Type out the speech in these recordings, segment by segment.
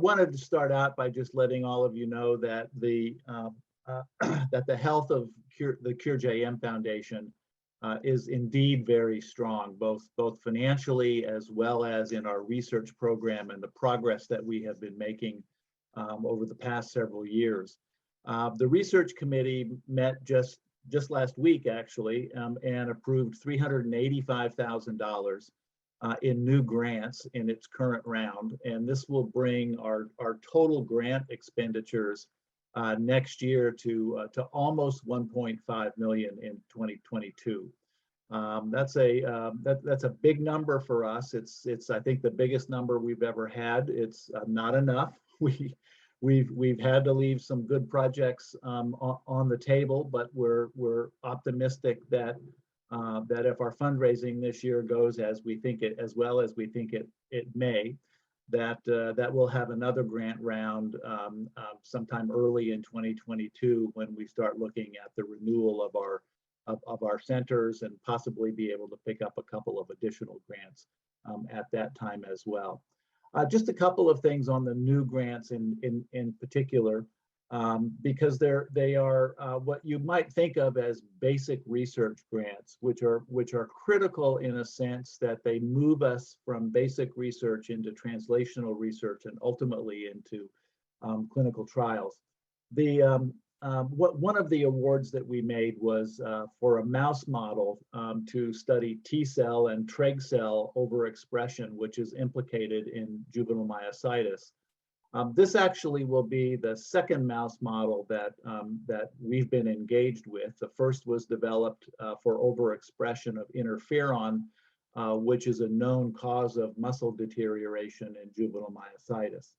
wanted to start out by just letting all of you know that that the health of the Cure JM Foundation is indeed very strong, both financially as well as in our research program and the progress that we have been making over the past several years. The research committee met just last week, actually, and approved $385,000 in new grants in its current round, and this will bring our total grant expenditures next year to almost 1.5 million in 2022. That's a big number for us. It's I think the biggest number we've ever had. It's not enough. We've had to leave some good projects on the table, but we're optimistic that that if our fundraising this year goes as we think it, as well as we think it may, that we'll have another grant round sometime early in 2022 when we start looking at the renewal of our centers and possibly be able to pick up a couple of additional grants at that time as well. Just a couple of things on the new grants in particular, because they are what you might think of as basic research grants, which are critical in a sense that they move us from basic research into translational research and ultimately into clinical trials. One of the awards that we made was for a mouse model to study T cell and Treg cell overexpression, which is implicated in juvenile myositis. This actually will be the second mouse model that we've been engaged with. The first was developed for overexpression of interferon, which is a known cause of muscle deterioration in juvenile myositis.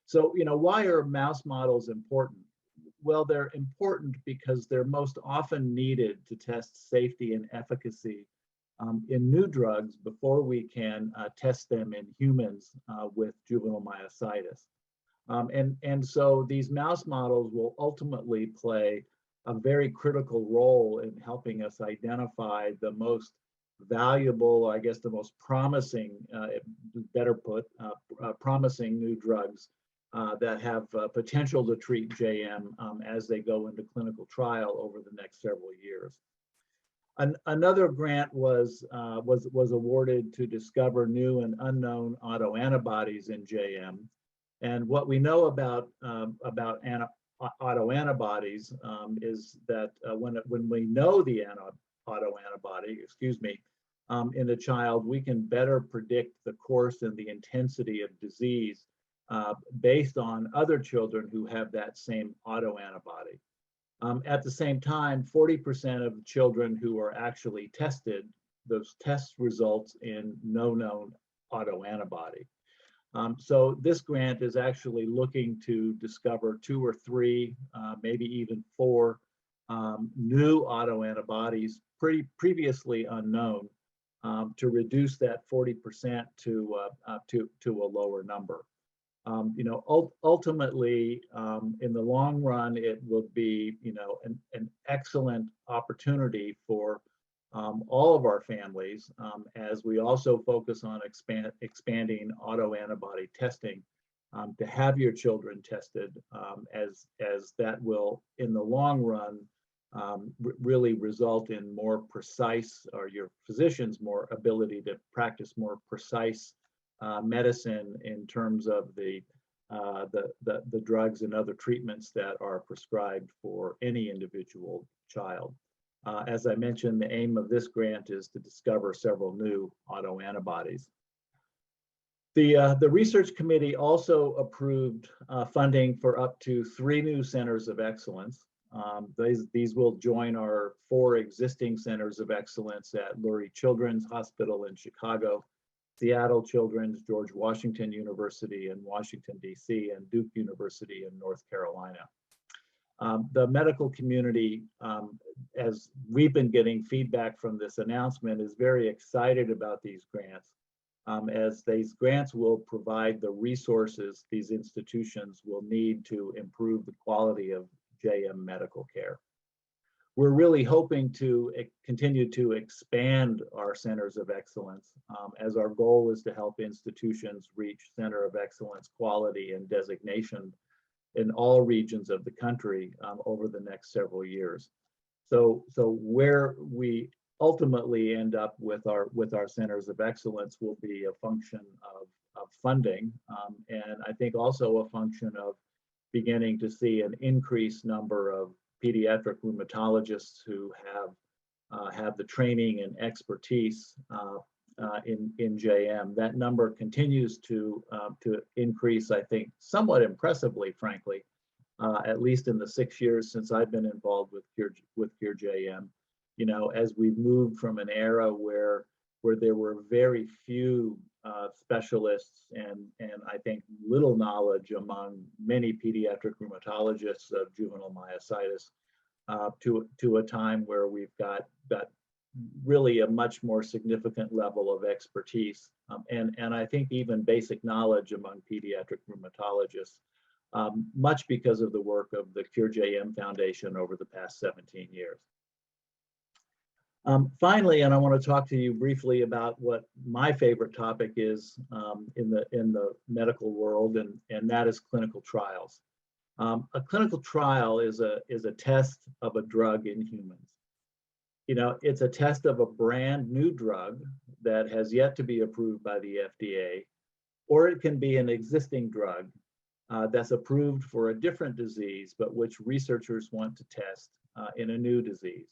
So, why are mouse models important? Well, they're important because they're most often needed to test safety and efficacy in new drugs before we can test them in humans with juvenile myositis. And so these mouse models will ultimately play a very critical role in helping us identify the most valuable, I guess the most promising, better put, promising new drugs that have potential to treat JM as they go into clinical trial over the next several years. Another grant was awarded to discover new and unknown autoantibodies in JM. And what we know about autoantibodies is that when we know the autoantibody, in a child, we can better predict the course and the intensity of disease based on other children who have that same autoantibody. At the same time, 40% of children who are actually tested, those tests result in no known autoantibody. So this grant is actually looking to discover 2 or 3, maybe even 4 new autoantibodies previously unknown to reduce that 40% to a lower number. Ultimately, in the long run, it will be, an excellent opportunity for all of our families as we also focus on expanding autoantibody testing to have your children tested as that will, in the long run, really result in more precise, or your physicians more ability to practice more precise medicine in terms of the drugs and other treatments that are prescribed for any individual child. As I mentioned, the aim of this grant is to discover several new autoantibodies. The research committee also approved funding for up to 3 new centers of excellence. These will join our 4 existing centers of excellence at Lurie Children's Hospital in Chicago, Seattle Children's, George Washington University in Washington, D.C., and Duke University in North Carolina. The medical community, as we've been getting feedback from this announcement, is very excited about these grants, as these grants will provide the resources these institutions will need to improve the quality of JM medical care. we're really hoping to continue to expand our centers of excellence, as our goal is to help institutions reach center of excellence quality and designation in all regions of the country over the next several years. So where we ultimately end up with our centers of excellence will be a function of funding, and I think also a function of beginning to see an increased number of pediatric rheumatologists who have the training and expertise in JM. That number continues to increase, I think, somewhat impressively, frankly, at least in the 6 years since I've been involved with Cure JM. You know, as we've moved from an era where there were very few specialists and I think little knowledge among many pediatric rheumatologists of juvenile myositis, to a time where we've got really a much more significant level of expertise, and I think even basic knowledge among pediatric rheumatologists, much because of the work of the Cure JM Foundation over the past 17 years. Finally, and I want to talk to you briefly about what my favorite topic is in the medical world, and that is clinical trials. A clinical trial is a test of a drug in humans. You know, it's a test of a brand new drug that has yet to be approved by the FDA, or it can be an existing drug that's approved for a different disease, but which researchers want to test in a new disease.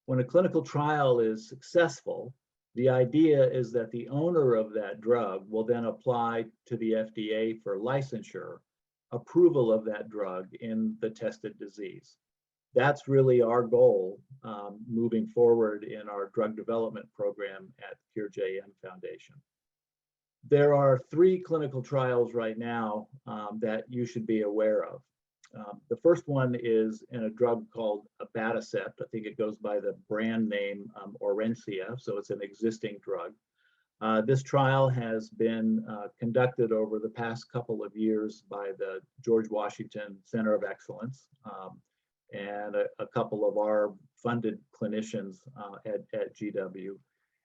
When a clinical trial is successful, the idea is that the owner of that drug will then apply to the FDA for licensure, approval of that drug in the tested disease. That's really our goal moving forward in our drug development program at Cure JM Foundation. There are 3 clinical trials right now that you should be aware of. The first one is in a drug called abatacept. I think it goes by the brand name Orencia, so it's an existing drug. This trial has been conducted over the past couple of years by the George Washington Center of Excellence and a couple of our funded clinicians at GW.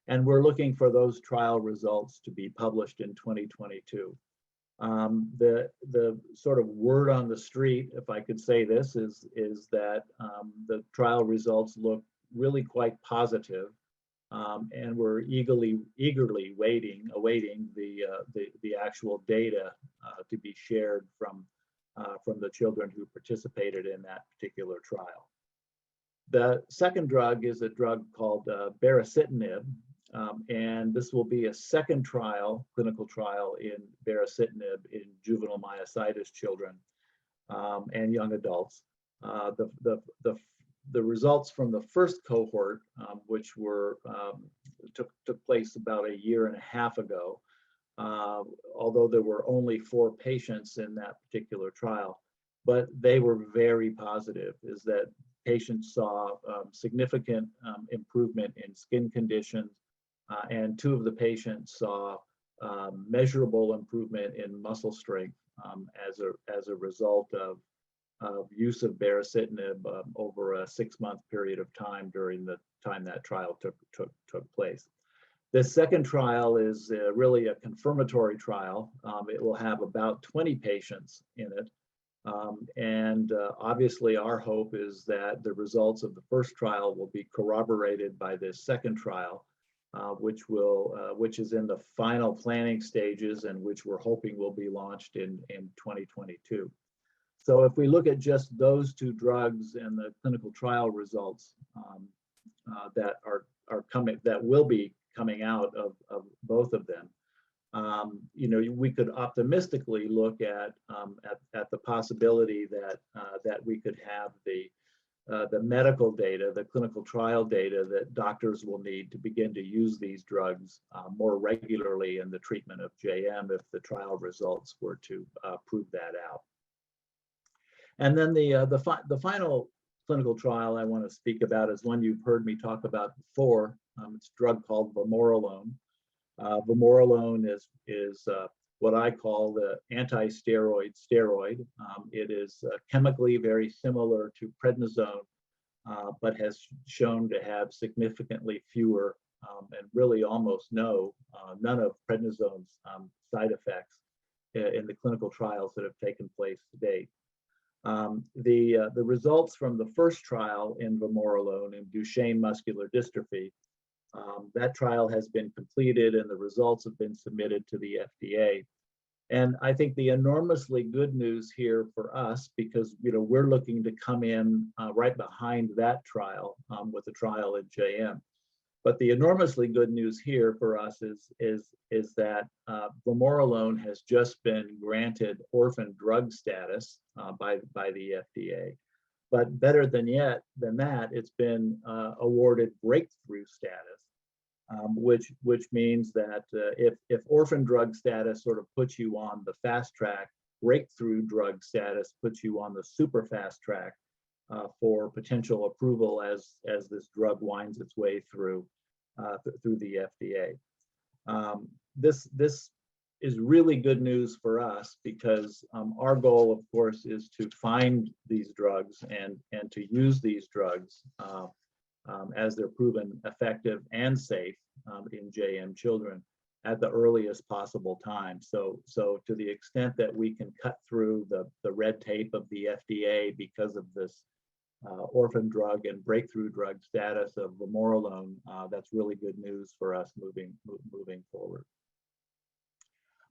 And we're looking for those trial results to be published in 2022. The sort of word on the street, if I could say this, is that the trial results look really quite positive, and we're eagerly awaiting the actual data to be shared from the children who participated in that particular trial. The second drug is a drug called baricitinib. And this will be a second clinical trial in baricitinib in juvenile myositis children and young adults. The results from the first cohort, which took place about 1.5 years ago, although there were only 4 patients in that particular trial, but they were very positive, is that patients saw significant improvement in skin conditions, and 2 of the patients saw measurable improvement in muscle strength as a result of use of baricitinib over a 6-month period of time during the time that trial took place. The second trial is really a confirmatory trial. It will have about 20 patients in it. And obviously our hope is that the results of the first trial will be corroborated by this second trial, which is in the final planning stages and which we're hoping will be launched in 2022. So if we look at just those 2 drugs and the clinical trial results that will be coming out of both of them, you know, we could optimistically look at the possibility that we could have the medical data, the clinical trial data that doctors will need to begin to use these drugs more regularly in the treatment of JM if the trial results were to prove that out. And then the final clinical trial I want to speak about is one you've heard me talk about before. It's a drug called vamorolone. Vamorolone is what I call the anti-steroid steroid. It is chemically very similar to prednisone, but has shown to have significantly fewer and really almost none of prednisone's side effects in the clinical trials that have taken place to date. The results from the first trial in vamorolone in Duchenne muscular dystrophy, that trial has been completed and the results have been submitted to the FDA. And I think the enormously good news here for us, because we're looking to come in right behind that trial with a trial in JM. But the enormously good news here for us is that vamorolone has just been granted orphan drug status by the FDA. But better than that, it's been awarded breakthrough status, which means that if orphan drug status sort of puts you on the fast track, breakthrough drug status puts you on the super fast track for potential approval as this drug winds its way through the FDA. This is really good news for us because our goal, of course, is to find these drugs and to use these drugs as they're proven effective and safe in JM children at the earliest possible time. So to the extent that we can cut through the red tape of the FDA because of this orphan drug and breakthrough drug status of vamorolone, that's really good news for us moving forward.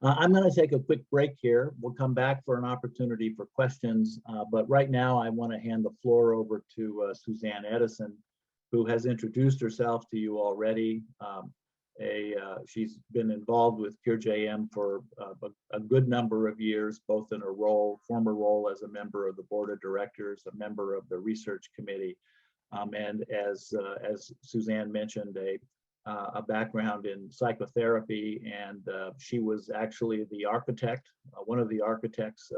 I'm going to take a quick break here. We'll come back for an opportunity for questions, but right now I want to hand the floor over to Suzanne Edison, who has introduced herself to you already. She's been involved with CureJM for a good number of years, both in her former role as a member of the board of directors, a member of the research committee, and as Suzanne mentioned, a background in psychotherapy, and she was actually the architect, one of the architects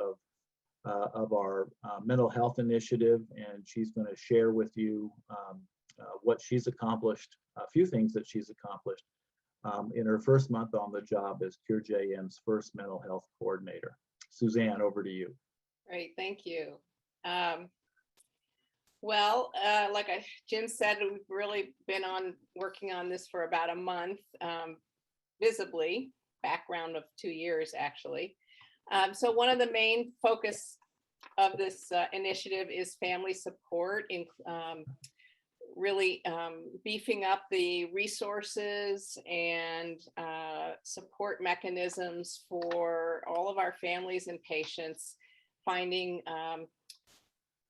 of our mental health initiative, and she's going to share with you what she's accomplished, a few things that she's accomplished in her first month on the job as CureJM's first mental health coordinator. Suzanne, over to you. Great, thank you. Like Jim said, we've really been working on this for about a month, visibly, background of 2 years actually. So one of the main focus of this initiative is family support, in really beefing up the resources and support mechanisms for all of our families and patients, finding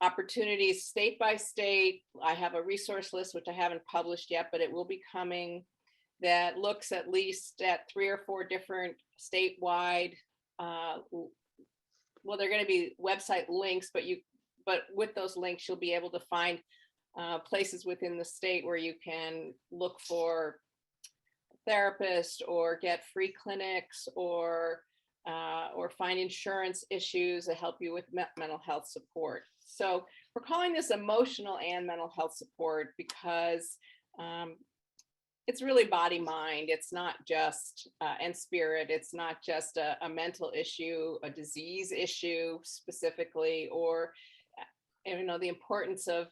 opportunities state by state. I have a resource list, which I haven't published yet, but it will be coming, that looks at least at 3 or 4 different statewide, well, they're going to be website links, but with those links, you'll be able to find places within the state where you can look for therapists or get free clinics or find insurance issues that help you with mental health support. So we're calling this emotional and mental health support because it's really body, mind. It's not just, and spirit. It's not just a mental issue, a disease issue specifically, or the importance of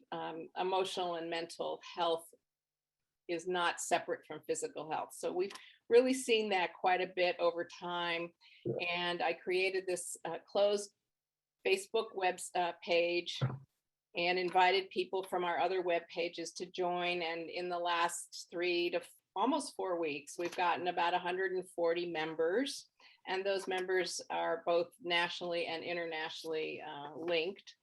emotional and mental health is not separate from physical health. So we've really seen that quite a bit over time. And I created this closed Facebook web page and invited people from our other web pages to join. And in the last 3 to almost 4 weeks, we've gotten about 140 members. And those members are both nationally and internationally linked.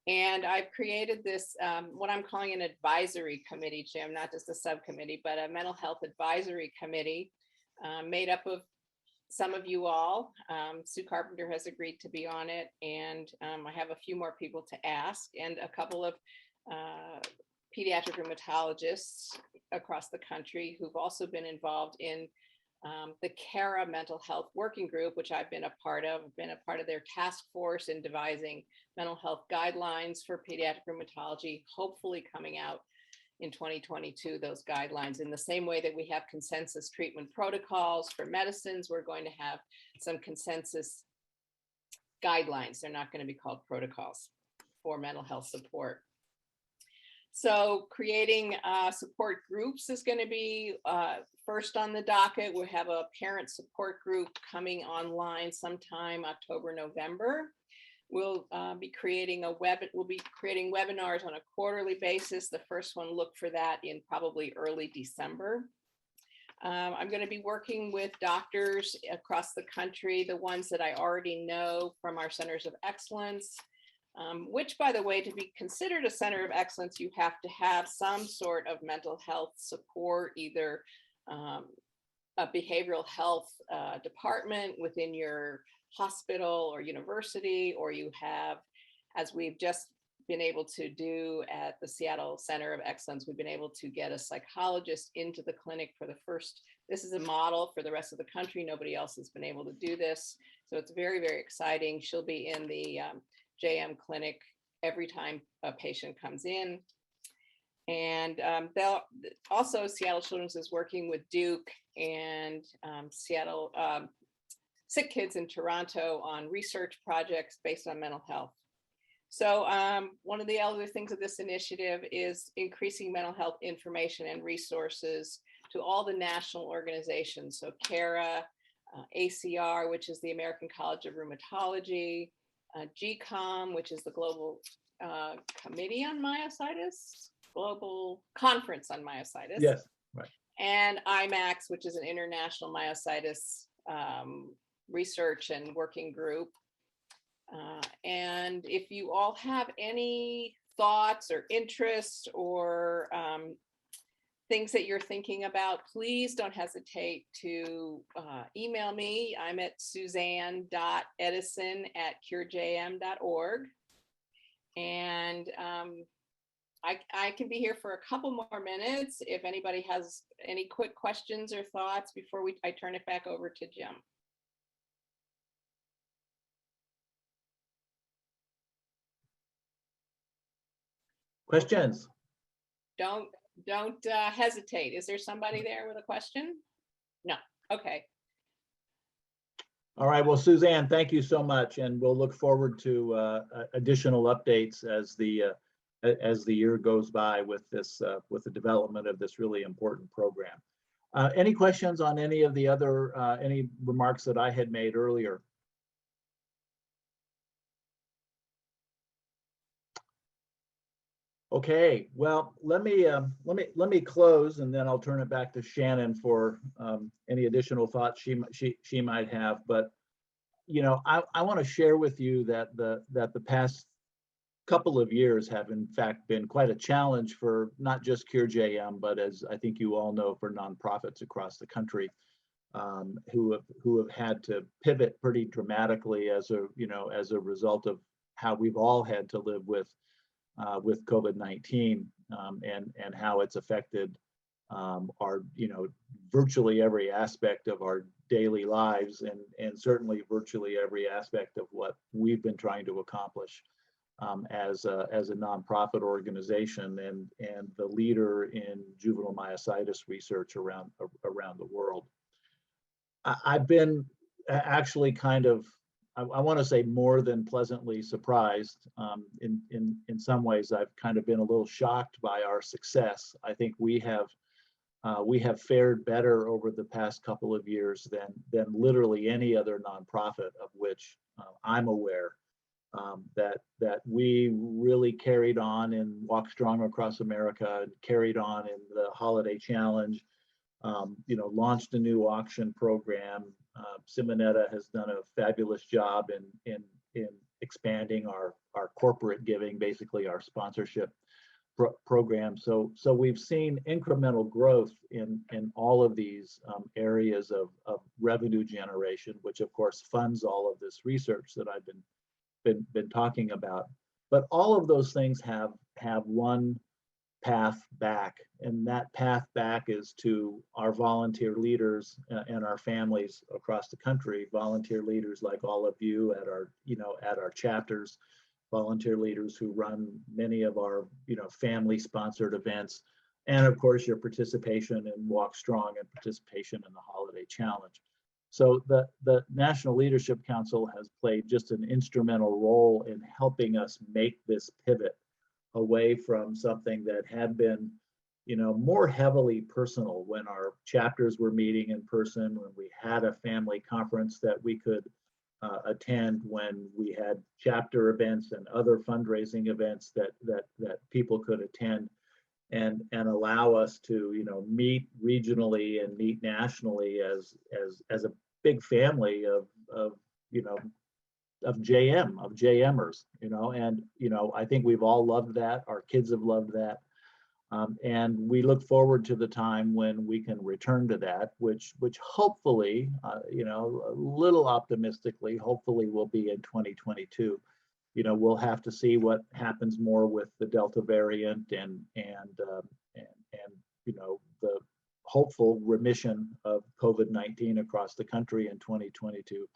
And I've created this, what I'm calling an advisory committee, Jim, not just a subcommittee, but a mental health advisory committee made up of some of you all. Sue Carpenter has agreed to be on it. And I have a few more people to ask, and a couple of pediatric rheumatologists across the country who've also been involved in the CARA mental health working group, which I've been a part of. I've been a part of their task force in devising mental health guidelines for pediatric rheumatology, hopefully coming out in 2022, those guidelines. In the same way that we have consensus treatment protocols for medicines, we're going to have some consensus guidelines. They're not going to be called protocols for mental health support. So creating support groups is going to be first on the docket. We have a parent support group coming online sometime October, November. We'll be creating webinars on a quarterly basis. The first one, look for that in probably early December. I'm going to be working with doctors across the country, the ones that I already know from our centers of excellence, which, by the way, to be considered a center of excellence, you have to have some sort of mental health support, either a behavioral health department within your hospital or university, or you have, as we've just been able to do at the Seattle Center of Excellence, we've been able to get a psychologist into the clinic for the first. This is a model for the rest of the country. Nobody else has been able to do this. So it's very, very exciting. She'll be in the JM clinic every time a patient comes in. And they'll also, Seattle Children's is working with Duke and Seattle Sick Kids in Toronto on research projects based on mental health. So one of the other things of this initiative is increasing mental health information and resources to all the national organizations. So CARA, ACR, which is the American College of Rheumatology, GCOM, which is the Global Committee on Myositis, Global Conference on Myositis. Yes, right. And IMAX, which is an international myositis research and working group. And if you all have any thoughts or interests or things that you're thinking about, please don't hesitate to email me. I'm at suzanne.edison@curejm.org. And I can be here for a couple more minutes if anybody has any quick questions or thoughts before I turn it back over to Jim. Questions? Don't hesitate. Is there somebody there with a question? No. Okay. All right. Well, Suzanne, thank you so much, and we'll look forward to additional updates as the year goes by with this with the development of this really important program. Any questions on any of the other any remarks that I had made earlier? Okay, well, let me close, and then I'll turn it back to Shannon for any additional thoughts she might have. But you know, I want to share with you that the past couple of years have in fact been quite a challenge for not just CureJM, but as I think you all know, for nonprofits across the country who have had to pivot pretty dramatically as a result of how we've all had to live with COVID-19 and how it's affected our virtually every aspect of our daily lives and certainly virtually every aspect of what we've been trying to accomplish as a nonprofit organization and the leader in juvenile myositis research around the world. I've been actually kind of, I want to say, more than pleasantly surprised. In some ways, I've kind of been a little shocked by our success. I think we have fared better over the past couple of years than literally any other nonprofit of which I'm aware. That we really carried on in Walk Strong Across America, and carried on in the Holiday Challenge. Launched a new auction program. Simonetta has done a fabulous job in expanding our corporate giving, basically our sponsorship program. So we've seen incremental growth in all of these areas of revenue generation, which of course funds all of this research that I've been talking about. But all of those things have one path back, and that path back is to our volunteer leaders and our families across the country, volunteer leaders like all of you at our chapters, volunteer leaders who run many of our family sponsored events, and of course your participation in Walk Strong and participation in the Holiday Challenge. So the National Leadership Council has played just an instrumental role in helping us make this pivot away from something that had been, more heavily personal when our chapters were meeting in person, when we had a family conference that we could attend, when we had chapter events and other fundraising events that people could attend, and allow us to, meet regionally and meet nationally as a big family of you know of JMers, and I think we've all loved that. Our kids have loved that. And we look forward to the time when we can return to that, which hopefully, a little optimistically, hopefully will be in 2022. We'll have to see what happens more with the Delta variant and the hopeful remission of COVID-19 across the country in 2022.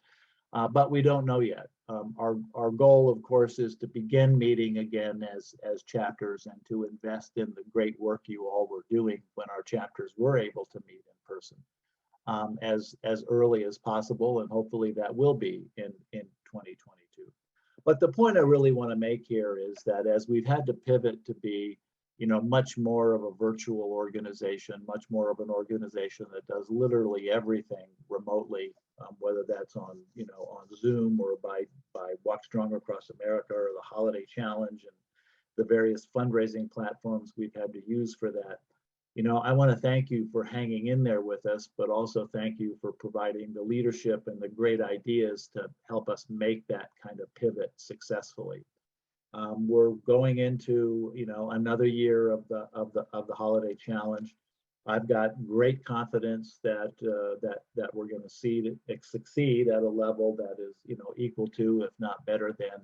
But we don't know yet. Our goal, of course, is to begin meeting again as chapters and to invest in the great work you all were doing when our chapters were able to meet in person as early as possible, and hopefully that will be in 2022. But the point I really want to make here is that as we've had to pivot to be, much more of a virtual organization, much more of an organization that does literally everything remotely, whether that's on Zoom or by Walk Strong Across America or the Holiday Challenge and the various fundraising platforms we've had to use for that. I want to thank you for hanging in there with us, but also thank you for providing the leadership and the great ideas to help us make that kind of pivot successfully. We're going into another year of the Holiday Challenge. I've got great confidence that we're going to succeed at a level that is equal to, if not better than,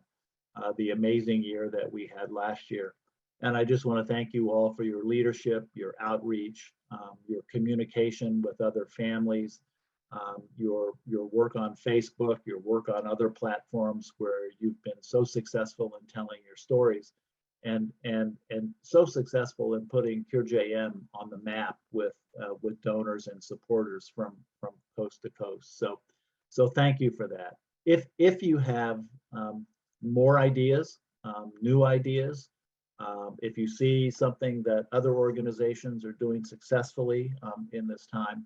the amazing year that we had last year. And I just want to thank you all for your leadership, your outreach, your communication with other families, your work on Facebook, your work on other platforms where you've been so successful in telling your stories, and so successful in putting Cure JM on the map with donors and supporters from coast to coast. So thank you for that. If you have more ideas, new ideas, if you see something that other organizations are doing successfully in this time,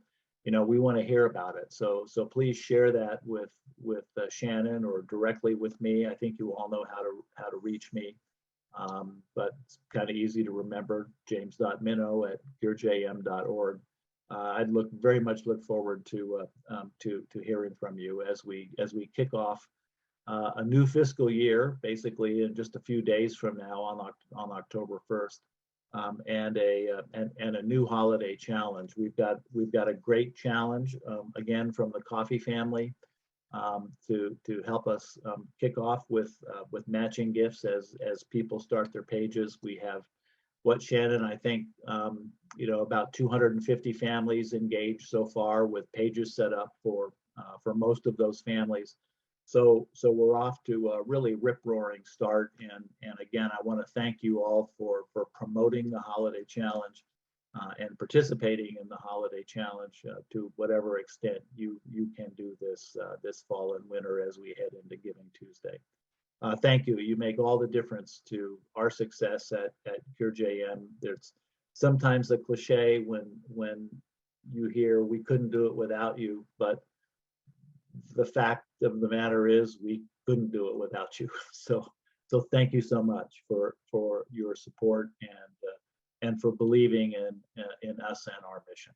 we want to hear about it. So please share that with Shannon or directly with me. I think you all know how to reach me, but it's kind of easy to remember: james.minnow@curejm.org. I'd very much look forward to hearing from you as we kick off a new fiscal year, basically in just a few days from now on October 1st. And a new holiday challenge. We've got a great challenge again from the Coffee family to help us kick off with matching gifts as people start their pages. We have what Shannon, I think, about 250 families engaged so far with pages set up for most of those families. So we're off to a really rip-roaring start. And again, I want to thank you all for promoting the Holiday Challenge and participating in the Holiday Challenge to whatever extent you can do this fall and winter as we head into Giving Tuesday. Thank you. You make all the difference to our success at Cure JM. There's sometimes a cliche when you hear we couldn't do it without you, but the fact of the matter is we couldn't do it without you. So thank you so much for your support and for believing in us and our mission.